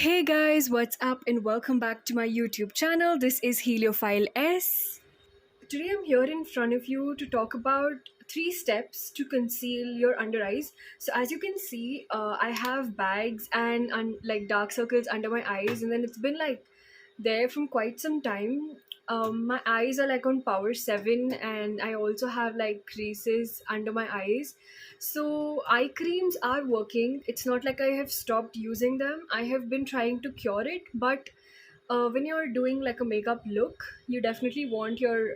Hey guys, what's up and welcome back to my YouTube channel. This is Heliophile S. Today I'm here in front of you to talk about 3 steps to conceal your under eyes. So as you can see, I have bags and like dark circles under my eyes, and then it's been like there from quite some time. My eyes are like on power 7, and I also have like creases under my eyes. So eye creams are working. It's not like I have stopped using them. I have been trying to cure it, but when you're doing like a makeup look, you definitely want your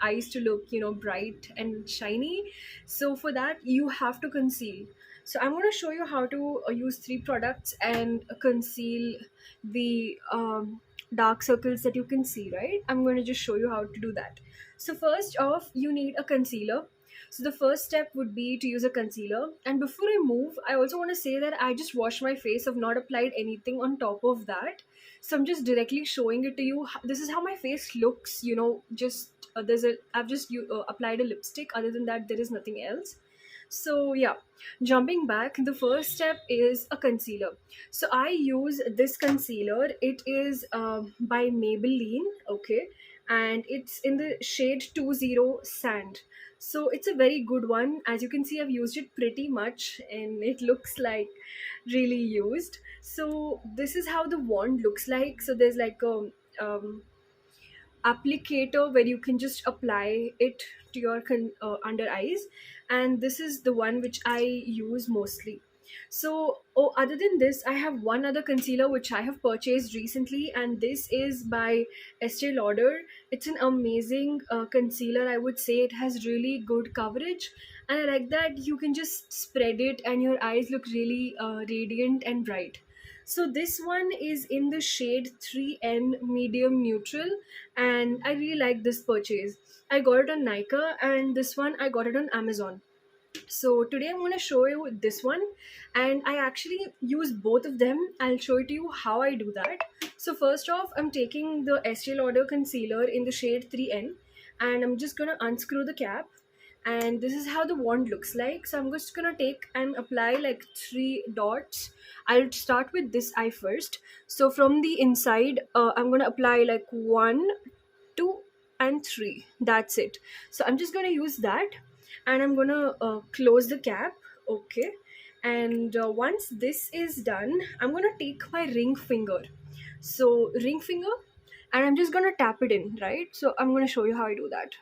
eyes to look, bright and shiny. So for that, you have to conceal. So I'm going to show you how to use 3 products and conceal the dark circles that you can see, right? I'm going to just show you how to do that. So first off, you need a concealer. So the first step would be to use a concealer. And before I move, I also want to say that I just washed my face. I've not applied anything on top of that. So I'm just directly showing it to you. This is how my face looks, just I've just applied a lipstick. Other than that, there is nothing else. So yeah, jumping back, the first step is a concealer. So I use this concealer. It is by Maybelline, okay, and it's in the shade 20 Sand. So it's a very good one. As you can see, I've used it pretty much and it looks like really used. So this is how the wand looks like. So there's like a applicator where you can just apply it to your under eyes, and this is the one which I use mostly. So other than this, I have one other concealer which I have purchased recently, and this is by Estee Lauder. It's an amazing concealer. I would say it has really good coverage, and I like that you can just spread it and your eyes look really radiant and bright. So this one is in the shade 3N medium neutral, and I really like this purchase. I got it on Nika, and this one I got it on Amazon. So today I'm going to show you this one, and I actually use both of them. I'll show it to you how I do that. So first off, I'm taking the Estee Lauder concealer in the shade 3N, and I'm just going to unscrew the cap, and this is how the wand looks like. So I'm just going to take and apply like 3 dots. I'll start with this eye first. So from the inside, I'm going to apply like 1, 2 and 3. That's it. So I'm just going to use that, and I'm going to close the cap, okay. And once this is done, I'm going to take my ring finger. So ring finger, and I'm just going to tap it in, right? So I'm going to show you how I do that.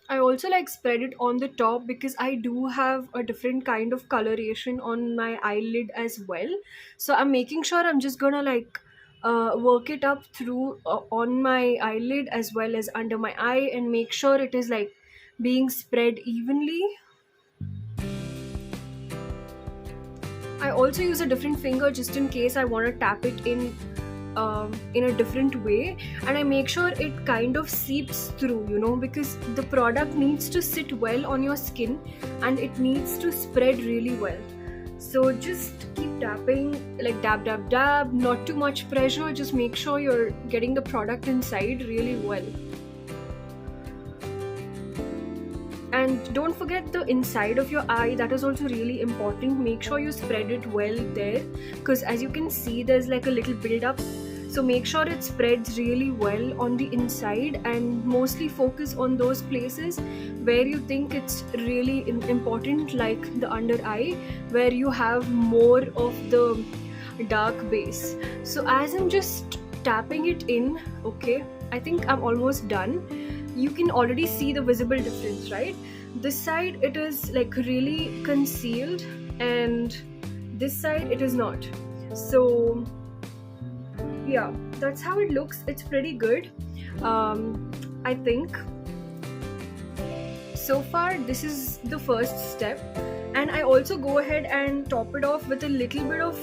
I also like spread it on the top because I do have a different kind of coloration on my eyelid as well. So I'm making sure I'm just gonna like work it up through on my eyelid as well as under my eye, and make sure it is like being spread evenly. I also use a different finger just in case I want to tap it in a different way, and I make sure it kind of seeps through, because the product needs to sit well on your skin and it needs to spread really well. So just keep tapping, like dab dab dab, not too much pressure. Just make sure you're getting the product inside really well. And don't forget the inside of your eye. That is also really important. Make sure you spread it well there, because as you can see, there's like a little build up. So make sure it spreads really well on the inside, and mostly focus on those places where you think it's really important, like the under eye, where you have more of the dark base. So as I'm just tapping it in, okay, I think I'm almost done. You can already see the visible difference, right? This side it is like really concealed, and this side it is not. So yeah, that's how it looks. It's pretty good. I think so far this is the first step, and I also go ahead and top it off with a little bit of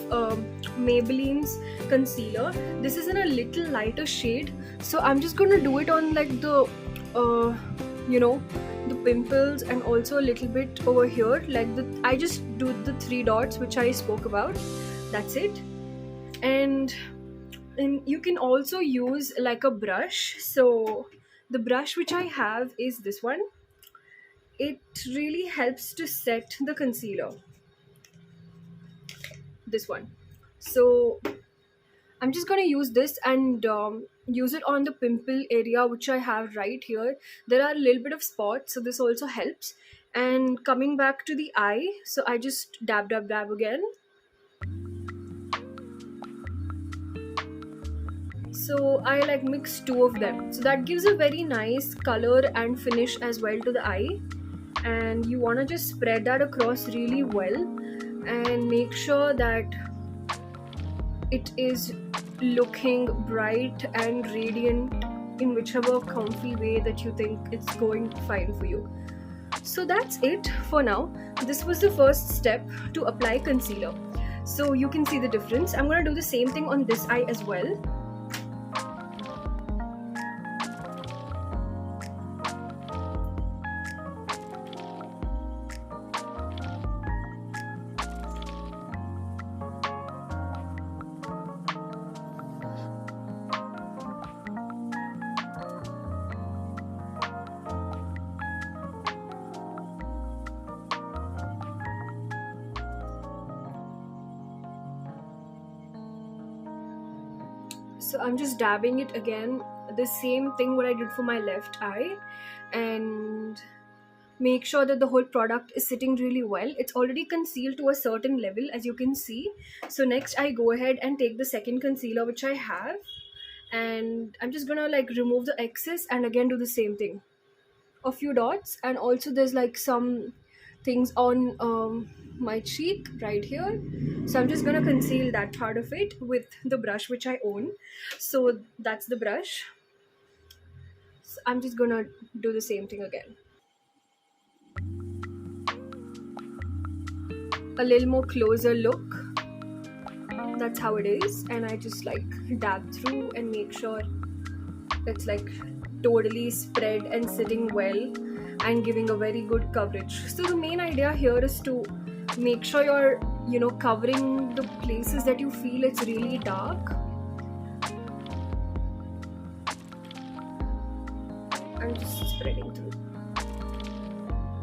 Maybelline's concealer. This is in a little lighter shade, so I'm just going to do it on like the the pimples and also a little bit over here, like the I just do the three dots which I spoke about. That's it. And you can also use like a brush. So the brush which I have is this one. It really helps to set the concealer, this one. So I'm just going to use this and use it on the pimple area which I have right here. There are a little bit of spots, so this also helps. And coming back to the eye, so I just dab dab dab again. So I like mix two of them, so that gives a very nice color and finish as well to the eye. And you want to just spread that across really well and make sure that it is looking bright and radiant in whichever comfy way that you think it's going fine for you. So that's it for now. This was the first step to apply concealer. So you can see the difference. I'm going to do the same thing on this eye as well. So I'm just dabbing it again, the same thing what I did for my left eye, and make sure that the whole product is sitting really well. It's already concealed to a certain level, as you can see. So next I go ahead and take the second concealer which I have, and I'm just gonna like remove the excess and again do the same thing, a few dots. And also there's like some things on my cheek right here, so I'm just gonna conceal that part of it with the brush which I own. So that's the brush. So I'm just gonna do the same thing again, a little more closer look. That's how it is. And I just like dab through and make sure it's like totally spread and sitting well and giving a very good coverage. So the main idea here is to make sure you're, covering the places that you feel it's really dark. I'm just spreading through,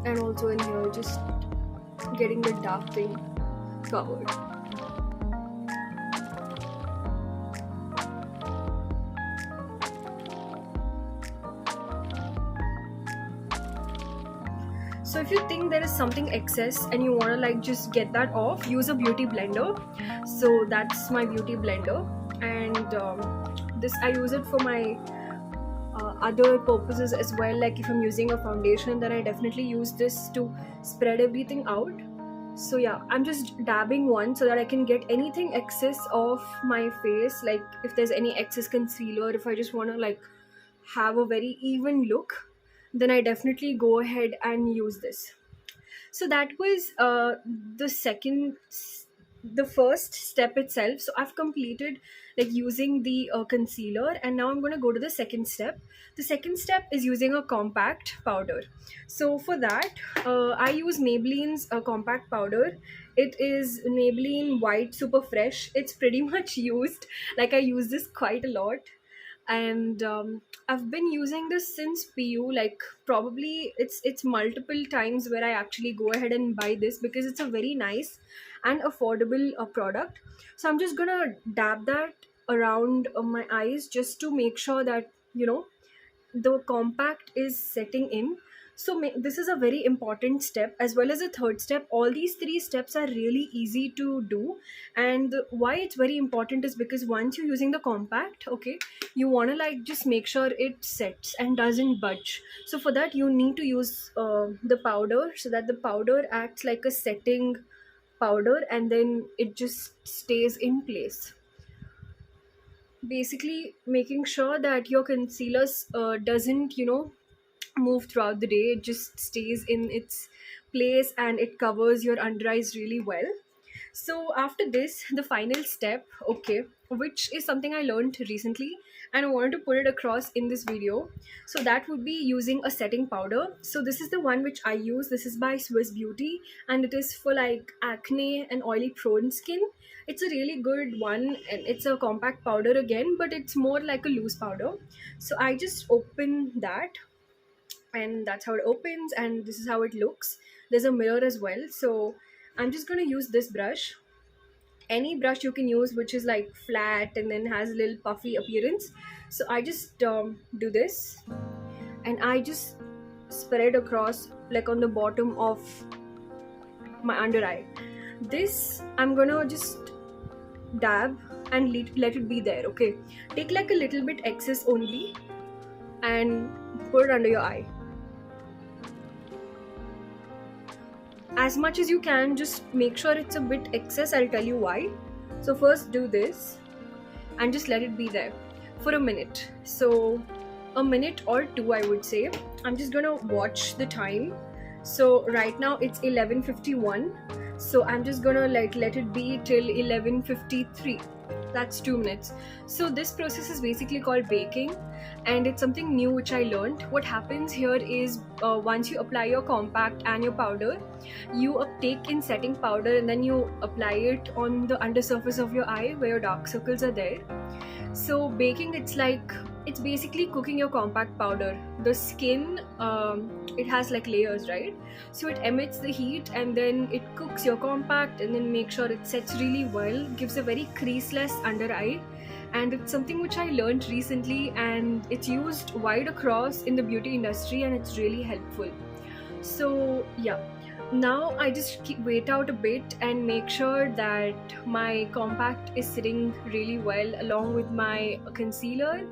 and also in here just getting the dark thing covered. So if you think there is something excess and you want to like just get that off, use a beauty blender. So that's my beauty blender, and this I use it for my other purposes as well. Like if I'm using a foundation, then I definitely use this to spread everything out. So yeah, I'm just dabbing one so that I can get anything excess off my face. Like if there's any excess concealer, if I just want to like have a very even look, then I definitely go ahead and use this. So that was the first step itself. So I've completed like using the concealer, and now I'm going to go to the second step. The second step is using a compact powder. So for that, I use Maybelline's compact powder. It is Maybelline White Super Fresh. It's pretty much used, like I use this quite a lot. And I've been using this since PU. Like probably it's multiple times where I actually go ahead and buy this because it's a very nice and affordable product. So I'm just gonna dab that around my eyes just to make sure that the compact is setting in. So this is a very important step, as well as a third step. All these three steps are really easy to do, and why it's very important is because once you're using the compact, okay, you want to like just make sure it sets and doesn't budge. So for that you need to use the powder, so that the powder acts like a setting powder and then it just stays in place, basically making sure that your concealer doesn't move throughout the day. It just stays in its place and it covers your under eyes really well. So after this, the final step, okay, which is something I learned recently and I wanted to put it across in this video. So that would be using a setting powder. So this is the one which I use. This is by Swiss Beauty and it is for like acne and oily prone skin. It's a really good one and it's a compact powder again, but it's more like a loose powder. So I just open that and that's how it opens and this is how it looks. There's a mirror as well. So I'm just going to use this brush, any brush you can use which is like flat and then has a little puffy appearance. So I just do this and I just spread across like on the bottom of my under eye. This I'm gonna just dab and let it be there. Okay, take like a little bit excess only and put it under your eye as much as you can. Just make sure it's a bit excess, I'll tell you why. So first do this and just let it be there for a minute. So a minute or two I would say. I'm just gonna watch the time. So right now it's 11:51, so I'm just gonna let it be till 11:53. That's 2 minutes. So this process is basically called baking and it's something new which I learned. What happens here is once you apply your compact and your powder, you take in setting powder and then you apply it on the undersurface of your eye where your dark circles are there. So baking, it's basically cooking your compact powder. The skin, it has like layers, right? So it emits the heat and then it cooks your compact and then make sure it sets really well, gives a very creaseless under eye. And it's something which I learned recently and it's used wide across in the beauty industry and it's really helpful. So yeah, now I just wait out a bit and make sure that my compact is sitting really well along with my concealer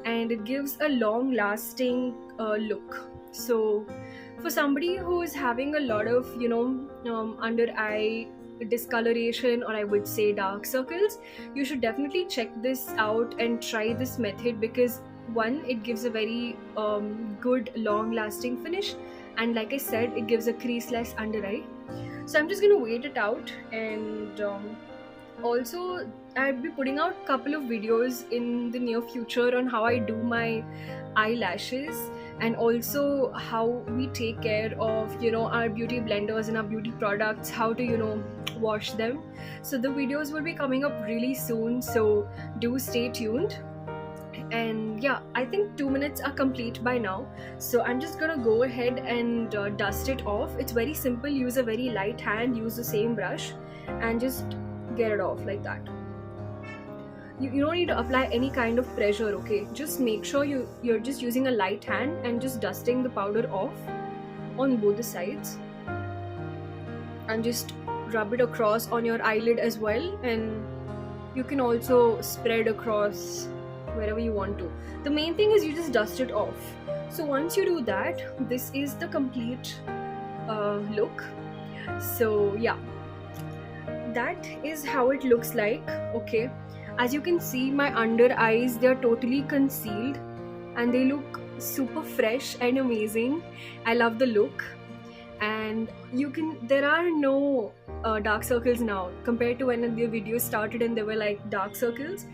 and it gives a long lasting look. So for somebody who is having a lot of under eye discoloration or I would say dark circles, you should definitely check this out and try this method because one, it gives a very good long lasting finish and like I said, it gives a creaseless under eye. So I'm just gonna wait it out and also I'll be putting out a couple of videos in the near future on how I do my eyelashes and also how we take care of our beauty blenders and our beauty products, how to wash them. So the videos will be coming up really soon, so do stay tuned. And yeah, I think 2 minutes are complete by now, so I'm just gonna go ahead and dust it off. It's very simple. Use a very light hand, use the same brush and just get it off like that. You don't need to apply any kind of pressure, okay? Just make sure you're just using a light hand and just dusting the powder off on both the sides and just rub it across on your eyelid as well, and you can also spread across wherever you want to. The main thing is you just dust it off. So once you do that, this is the complete look. So yeah, that is how it looks like. Okay, as you can see, my under eyes, they're totally concealed and they look super fresh and amazing. I love the look. And there are no dark circles now compared to when the video started and there were like dark circles.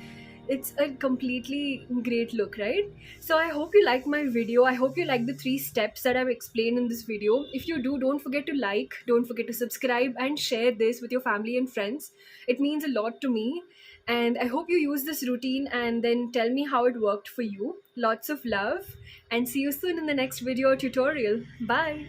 It's a completely great look, right? So I hope you like my video. I hope you like the 3 steps that I've explained in this video. If you do, don't forget to like, don't forget to subscribe and share this with your family and friends. It means a lot to me. And I hope you use this routine and then tell me how it worked for you. Lots of love and see you soon in the next video or tutorial. Bye.